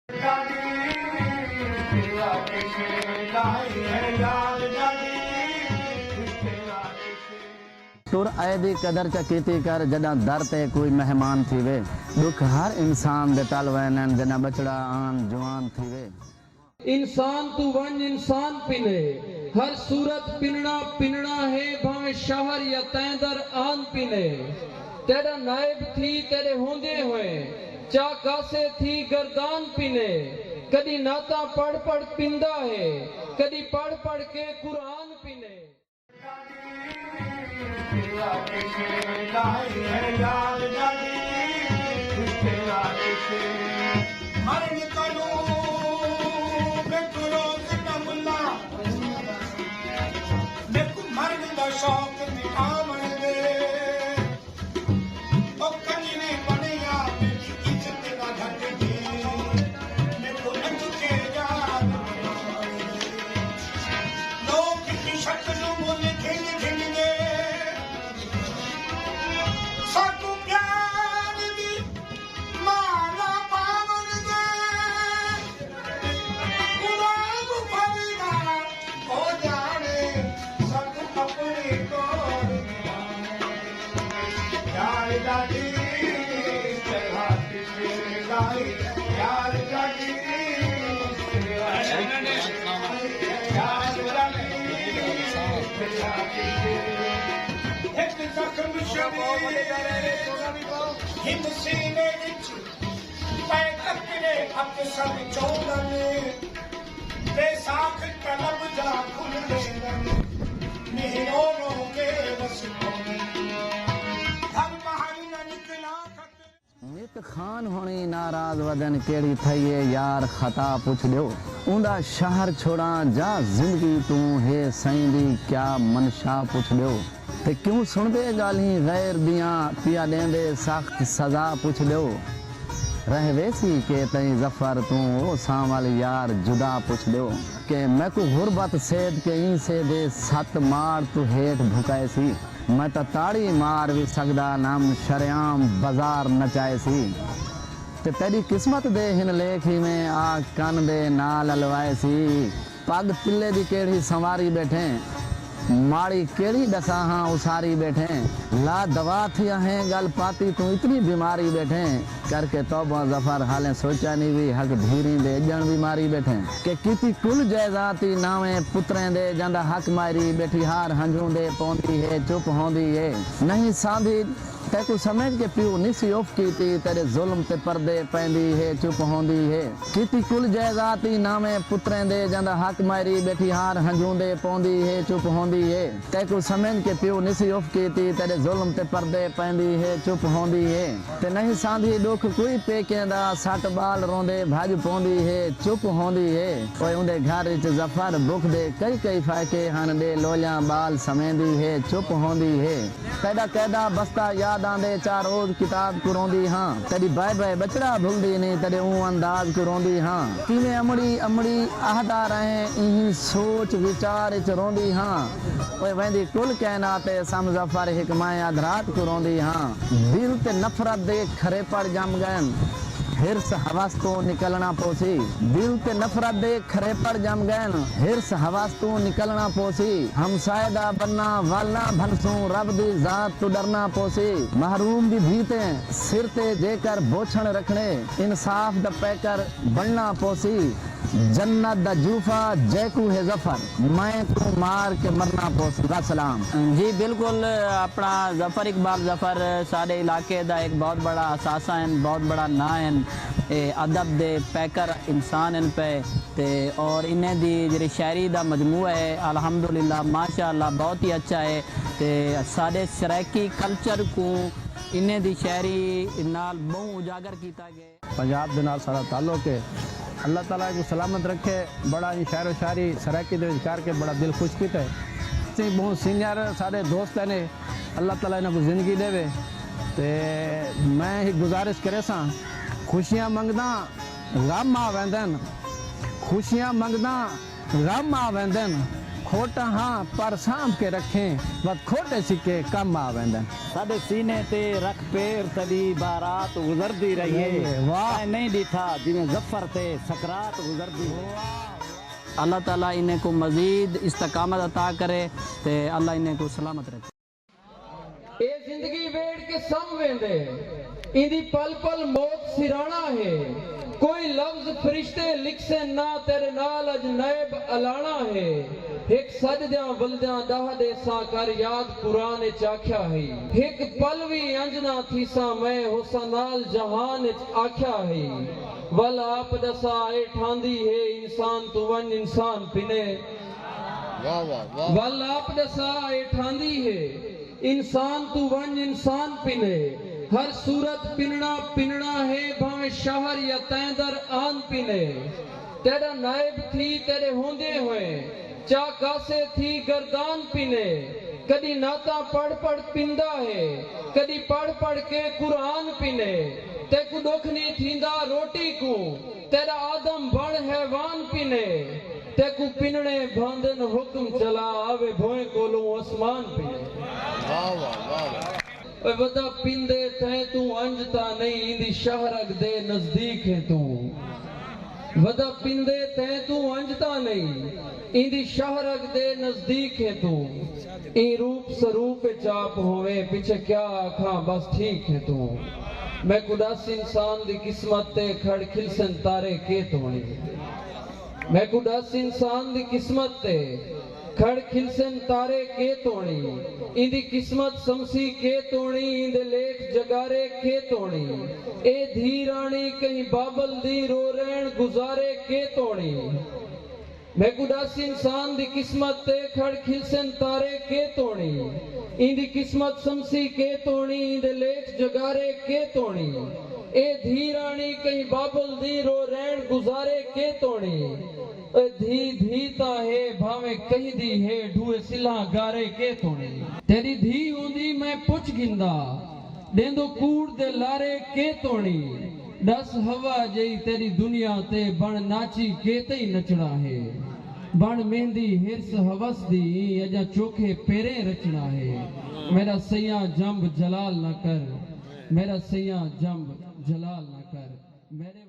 तुर ऐदी कदर च कीती कर जॾां दर ते कोई मेहमान थी वे। दुख हर इंसान दे टल वैनन जॾां बचड़ा आन जवान थी वे। इंसान तू वन इंसान पिने, हर सूरत पिनना पिनना है, भावे शहर या तैदर आन पिने। तेरा नायब थी तेरे होंदे हुए, चा कासे थी गर्दान पिने। कदी नाता पढ़ पढ़ पिंदा है, कदी पढ़ पढ़ के कुरान पिने। नित खान होनी नाराज वदन केड़ी थईए यार खता पुछ दियो। उंदा शहर छोड़ा जा जिंदगी तू है सईं दी क्या मनशा पुछ दियो। ते क्यों सुनदे गाली गैर दियां पिया देंदे सख्त सजा पुछ दियो। रह वैसी के तई जफर तू ओ सावल यार जुदा पुछ दियो। के मैं को गुरबत सेद के ई से दे सत मार तू हेठ भुकाए सी। मैं तो ताड़ी मार भी सकदा नाम शरियाम बाजार नचाए सी। ते तेरी किस्मत दे हिन लेखी में आ कन दे नाल अलवाए सी। पग तिल्ले दी केड़ी संवारी बैठे, माड़ी केड़ी दसा हाँ उसारी बैठे। ला दवा थी है गल पाती तू इतनी बीमारी बैठे। करके तौबा जफर हालें सोचा नहीं भी हक धीरी दे जन बीमारी बैठे। के किती कुल जायदाती नावे पुत्रें दे जंदा हक मारी बैठी हार हंजू दे पौंदी है चुप होंदी है। नहीं सांधी तेको समझ के पियो निसी उफ कीती तेरे जुल्म ते पर्दे पैंदी है चुप होंदी है। किती कुल जायदाती नामे पुत्रें दे जंदा हक मारी बैठी हार हंजूंदे पौंदी है चुप होंदी है। तेको समझ के पियो निसी उफ कीती तेरे जुल्म ते पर्दे पैंदी है चुप होंदी है। ते नहीं सांधी दुख कोई पेकेंदा सट बाल रोंदे भज पौंदी है चुप होंदी है। ओए उंदे घर च जफर बुख दे कई कई फाके हन दे लोलियां बाल समेंदी है चुप होंदी है। कैदा कैदा बस्ता याद आंदे चार रोज किताब कुरोंदी हाँ। तेरी बाय बाय बचड़ा भूलदी नहीं तेरे ऊं अंदाज कुरोंदी हाँ। किवें अमड़ी अमड़ी आहदा रहे इही सोच विचार च रोंदी हाँ। ओए वेंदी कुल कायनात सम जफर हिक माए अधरात कुरोंदी हाँ। दिल ते नफरत दे खरे पड़ जम गयन हिरस हवस तो निकलना पोसी। दिल ते नफरत दे खरे पड़ जम गयन हिरस हवस तो निकलना पोसी। हम सायदा बनना वालना भनसू रब दी जात तो डरना पोसी। महरूम दी भीते सिर ते जेकर बोछण रखने इंसाफ द पैकर बनना पोसी। जन्नत दा जूफा जैकू है जफर मैं को मार के मरना पोसी। सलाम जी बिल्कुल अपना जफर इकबाल जफर सारे इलाके दा एक बहुत बड़ा असासा है, बहुत बड़ा ना है अदब दे पैकर इंसान इन पे ते और इन्हें दी जी शायरी दा मजमूआ है अल्हम्दुलिल्लाह माशाअल्लाह बहुत ही अच्छा है। ते सारे सराइकी कल्चर को इन्हें दी शायरी नाल बहु उजागर किया गया। पंजाब दे नाल सारा ताल्लुक है। अल्लाह ताला को सलामत रखे। बड़ा ही शायर शायरी सराइकी दे विच करके बड़ा दिल खुश किया है। बहुत सीनियर सारे दोस्त ने अल्लाह ताला इन्हें को जिंदगी देवे। ते मैं ही गुजारिश करे सा खुशियां मंगदा गम आ वेंदन, खुशियां मंगदा गम आ वेंदन, खोटा हाँ पर सांभ के रखें बस खोटे सिक्के कम आ वेंदन। साडे सीने ते रख पैर तदी बारात गुजरदी रही है। वाह। नहीं दिठा जिमें जफर ते सकरात गुजरदी। अल्लाह ताला इन्हें को मजीद इस्तकामत अता करे ते अल्लाह इन्हें को सलामत रखे। ये जिंदगी वेड़ के सम वेंदे इंदी पल पल मौत सिराना है। कोई लफ्ज फरिश्ते लिख से ना तेरे नाल अज नैब अलाना है। एक सजद्या बलद्या दाह दे सा कर याद कुरान च आख्या है। एक पल भी अंजना थी सा मैं होसा नाल जहान च आख्या है। वल आप दसा ए ठांदी है इंसान तू वन इंसान पिने। वल आप दसा ए ठांदी है इंसान तू वन इंसान पिने। हर सूरत पिनना पिनना है भावे शहर या तैंदर आन पिने। तेरा नायब थी तेरे होंदे हुए चा कासे थी गर्दान पिने। कदी नाता पढ़ पढ़ पिंदा है कदी पढ़ पढ़ के कुरान पिने। ते को दुखनी थींदा रोटी को तेरा आदम बण हैवान पिने। ते को पिनने भांदन हुक्म चला आवे भोए कोलों आसमान पिने। वदा पिंदे तै तू अंजता नहीं इंदी शहरक दे नजदीक है तू। वदा पिंदे तै तू अंजता नहीं इंदी शहरक दे नजदीक है तू। ई रूप स्वरूप चाप होवे पीछे क्या आखा बस ठीक है तू। मैं कुदास इंसान दी किस्मत ते खड़ खिलसन तारे के तोड़ी। मैं कुदास इंसान दी किस्मत ते खड़ खिलसन तारे के तोड़ी। इंदी किस्मत समसी के तोड़ी इंदे लेख जगारे के तोड़ी। ए धी रानी कहीं बाबल दी रो रहन गुजारे के तोड़ी। मैं कुदास इंसान दी किस्मत ते खड़ खिलसन तारे के तोड़ी। इंदी किस्मत समसी के तोड़ी इंदे लेख जगारे के तोड़ी। ए धी रानी कहीं बाबल दी रो रहन गुजारे के तोड़ी। धी धी ता है भावे कहीं दी है ढूए सिला गारे के तोड़ी। तेरी धी होंदी मैं पुछ गिंदा देंदो कूड़ दे लारे के तोड़ी। दस हवा जई तेरी दुनिया ते बण नाची के ते नचना है। बण मेहंदी हिरस हवस दी अजा चोखे पेरे रचना है। मेरा सैया जंब जलाल न कर मेरा सैया जंब जलाल न कर मेरे